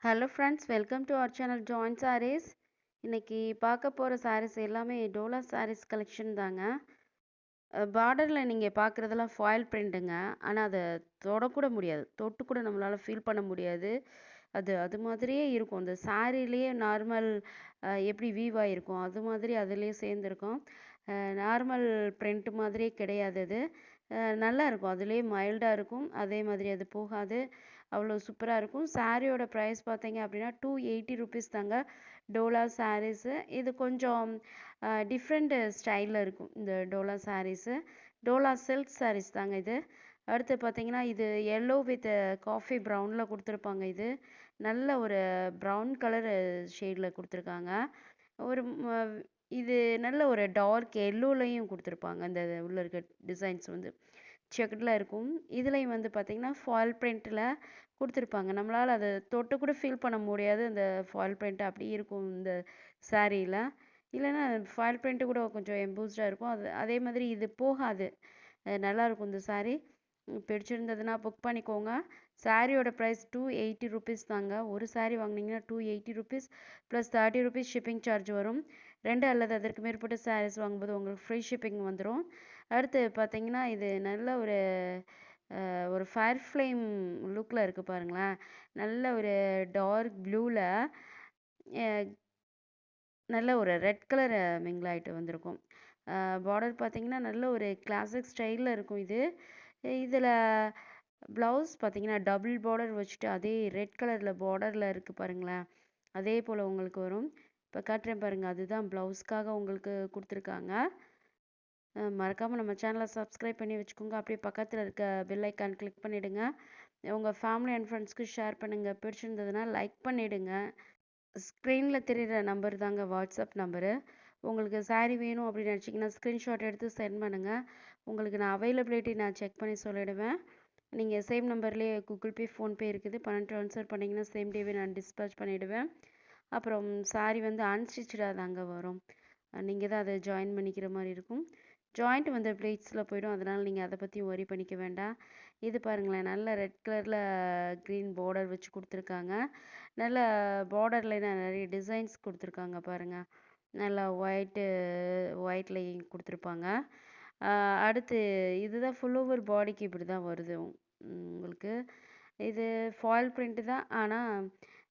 Hello friends, welcome to our channel join sarees. இன்னைக்கு பார்க்க போகிற சாரீஸ் எல்லாமே டோலா சாரீஸ் கலெக்ஷன் தாங்க. பார்டரில் நீங்கள் பார்க்குறதெல்லாம் ஃபாயில் பிரிண்ட்டுங்க. ஆனால் அதை தொடக்கூட முடியாது, தொட்டு கூட நம்மளால் ஃபீல் பண்ண முடியாது. அது மாதிரியே இருக்கும். அந்த சாரீலேயே நார்மல் எப்படி வீவ் ஆகிருக்கும் அது மாதிரி அதுலேயே சேர்ந்துருக்கும். நார்மல் பிரிண்ட் மாதிரியே கிடையாது அது. நல்லா இருக்கும், அதுலேயே மைல்டாக இருக்கும். அதே மாதிரி அது போகாது, அவ்வளோ சூப்பராக இருக்கும். சாரியோட ப்ரைஸ் பார்த்தீங்க அப்படின்னா 280 ருபீஸ் தாங்க டோலா சாரீஸு. இது கொஞ்சம் டிஃப்ரெண்ட் ஸ்டைலில் இருக்கும் இந்த டோலா சாரீஸு. டோலா சில்க் சாரீஸ் தாங்க இது. அடுத்து பார்த்தீங்கன்னா இது எல்லோ வித் காஃபி ப்ரௌனில் கொடுத்துருப்பாங்க. இது நல்ல ஒரு ப்ரௌன் கலர் ஷேடில் கொடுத்துருக்காங்க. ஒரு இது நல்ல ஒரு டார்க் எல்லோலையும் கொடுத்துருப்பாங்க. அந்த உள்ள இருக்க டிசைன்ஸ் வந்து செக்குடில் இருக்கும். இதுலேயும் வந்து பார்த்திங்கன்னா ஃபாயில் பிரிண்ட்டில் கொடுத்துருப்பாங்க. நம்மளால் அதை தொட்டு கூட ஃபீல் பண்ண முடியாது. அந்த ஃபாயில் பிரிண்ட் அப்படி இருக்கும் இந்த சாரியில். இல்லைன்னா ஃபாயில் பிரிண்ட்டு கூட கொஞ்சம் எம்போஸ்டாக இருக்கும். அதே மாதிரி இது போகாது, நல்லாயிருக்கும் இந்த சாரீ. பிடிச்சிருந்ததுன்னா புக் பண்ணிக்கோங்க. சாரியோட ப்ரைஸ் 280 ருபீஸ் தாங்க. ஒரு சாரீ வாங்கினீங்கன்னா 280 rupees plus 30 rupees shipping charge வரும். 2 அல்லது அதற்கு மேற்பட்ட சாரீஸ் வாங்கும்போது உங்களுக்கு ஃப்ரீ ஷிப்பிங் வந்துடும். அடுத்து பார்த்தீங்கன்னா இது நல்ல ஒரு ஃபயர் ஃப்ளேம் லுக்கில் இருக்குது பாருங்களேன். நல்ல ஒரு டார்க் ப்ளூவில் நல்ல ஒரு ரெட் கலர் மிங்கிள் ஆகிட்டு வந்திருக்கும். பார்டர் பார்த்தீங்கன்னா நல்ல ஒரு கிளாசிக் ஸ்டைலில் இருக்கும். இதில் ப்ளவுஸ் பார்த்தீங்கன்னா டபுள் பார்டர் வச்சுட்டு அதே ரெட் கலரில் பார்டரில் இருக்குது பாருங்களேன். அதே போல் உங்களுக்கு வரும். இப்போ காட்டுறேன் பாருங்கள், அதுதான் ப்ளவுஸ்க்காக உங்களுக்கு கொடுத்துருக்காங்க. மறக்காமல் நம்ம சேனலை சப்ஸ்கிரைப் பண்ணி வச்சுக்கோங்க. அப்படியே பக்கத்தில் இருக்க பெல் ஐக்கான் கிளிக் பண்ணிவிடுங்க. உங்கள் ஃபேமிலி அண்ட் ஃப்ரெண்ட்ஸ்க்கு ஷேர் பண்ணுங்கள். பிடிச்சிருந்ததுன்னா லைக் பண்ணிவிடுங்க. ஸ்க்ரீனில் தெரிகிற நம்பர் தாங்க வாட்ஸ்அப் நம்பரு. உங்களுக்கு சாரீ வேணும் அப்படின்னு நினச்சிங்கன்னா ஸ்க்ரீன்ஷாட் எடுத்து சென்ட் பண்ணுங்கள். உங்களுக்கு நான் அவைலபிலிட்டி நான் செக் பண்ணி சொல்லிவிடுவேன். நீங்கள் சேம் நம்பர்லேயே கூகுள் பே, ஃபோன்பே இருக்குது. பணம் ட்ரான்ஸ்ஃபர் பண்ணிங்கன்னா சேம் டேவே நான் டிஸ்பேச் பண்ணிவிடுவேன். அப்புறம் சாரீ வந்து அன்ஸ்டிச்சாக தாங்க வரும். நீங்கள் தான் அதை ஜாயின் பண்ணிக்கிற மாதிரி இருக்கும். ஜாயிண்ட் வந்து ப்ளீட்ஸில் போய்டும், அதனால் நீங்கள் அதை பற்றி ஒரி பண்ணிக்க வேண்டாம். இது பாருங்களேன், நல்ல ரெட் கலரில் க்ரீன் பார்டர் வச்சு கொடுத்துருக்காங்க. நல்ல பார்டரில் நிறைய டிசைன்ஸ் கொடுத்துருக்காங்க பாருங்கள். நல்லா ஒயிட்லேயும் கொடுத்துருப்பாங்க. அடுத்து இதுதான் ஃபுல் ஓவர் பாடிக்கு இப்படி தான் வருது உங்களுக்கு. இது ஃபாயில் பிரிண்ட்டு தான், ஆனால்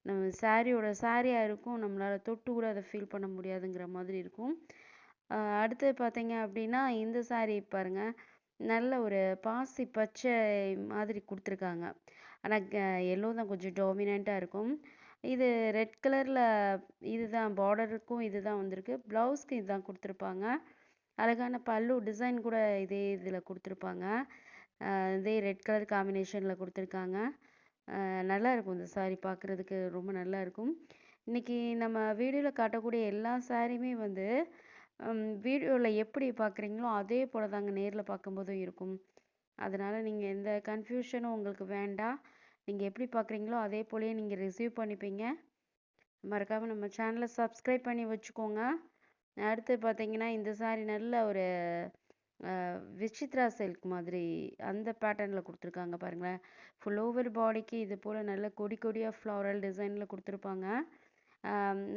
நம்ம சாரியாக இருக்கும். நம்மளால் தொட்டு கூட அதை ஃபீல் பண்ண முடியாதுங்கிற மாதிரி இருக்கும். அடுத்து பார்த்தீங்க அப்படின்னா இந்த சாரீ பாருங்கள், நல்ல ஒரு பாசி பச்சை மாதிரி கொடுத்துருக்காங்க. ஆனால் எல்லோ தான் கொஞ்சம் டாமினண்ட்டாக இருக்கும். இது ரெட் கலரில் இதுதான் பார்டருக்கும் இது தான் வந்திருக்கு. ப்ளவுஸ்க்கு இதுதான் கொடுத்துருப்பாங்க. அழகான பல்லு டிசைன் கூட இதே இதில் கொடுத்துருப்பாங்க. இதே ரெட் கலர் காம்பினேஷனில் கொடுத்துருக்காங்க. நல்லா இருக்கும் இந்த சாரீ, பார்க்குறதுக்கு ரொம்ப நல்லா இருக்கும். இன்றைக்கி நம்ம வீடியோவில் காட்டக்கூடிய எல்லா சாரியுமே வந்து வீடியோவில் எப்படி பார்க்குறீங்களோ அதே போல் தாங்க நேரில் பார்க்கும்போதும் இருக்கும். அதனால் நீங்கள் எந்த கன்ஃபியூஷனும் உங்களுக்கு வேண்டாம். நீங்கள் எப்படி பார்க்குறீங்களோ அதே போலயே நீங்கள் ரிசீவ் பண்ணிப்பீங்க. மறக்காமல் நம்ம சேனலை சப்ஸ்கிரைப் பண்ணி வச்சுக்கோங்க. அடுத்து பார்த்தீங்கன்னா இந்த சாரீ நல்ல ஒரு விசித்ரா சில்க் மாதிரி அந்த பேட்டர்னில் கொடுத்துருக்காங்க பாருங்களேன். ஃபுல் ஓவர் பாடிக்கு இது போல் நல்ல கொடியாக ஃப்ளாரல் டிசைனில் கொடுத்துருப்பாங்க.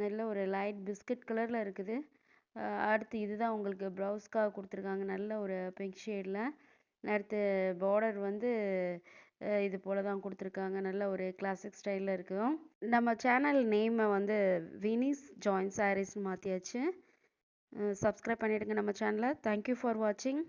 நல்ல ஒரு லைட் பிஸ்கட் கலரில் இருக்குது. அடுத்து இதுதான் உங்களுக்கு ப்ளவுஸ்க்காக கொடுத்துருக்காங்க, நல்ல ஒரு பிங்க் ஷேடில். அடுத்து பார்டர் வந்து இது போல் தான் கொடுத்துருக்காங்க. நல்ல ஒரு கிளாசிக் ஸ்டைலில் இருக்கும். நம்ம சேனல் நேமை வந்து வினிஸ் ஜாயின் சாரீஸ்னு மாற்றியாச்சு. சப்ஸ்கிரைப் பண்ணிவிடுங்க நம்ம சேனலை. தேங்க்யூ ஃபார் வாட்சிங்.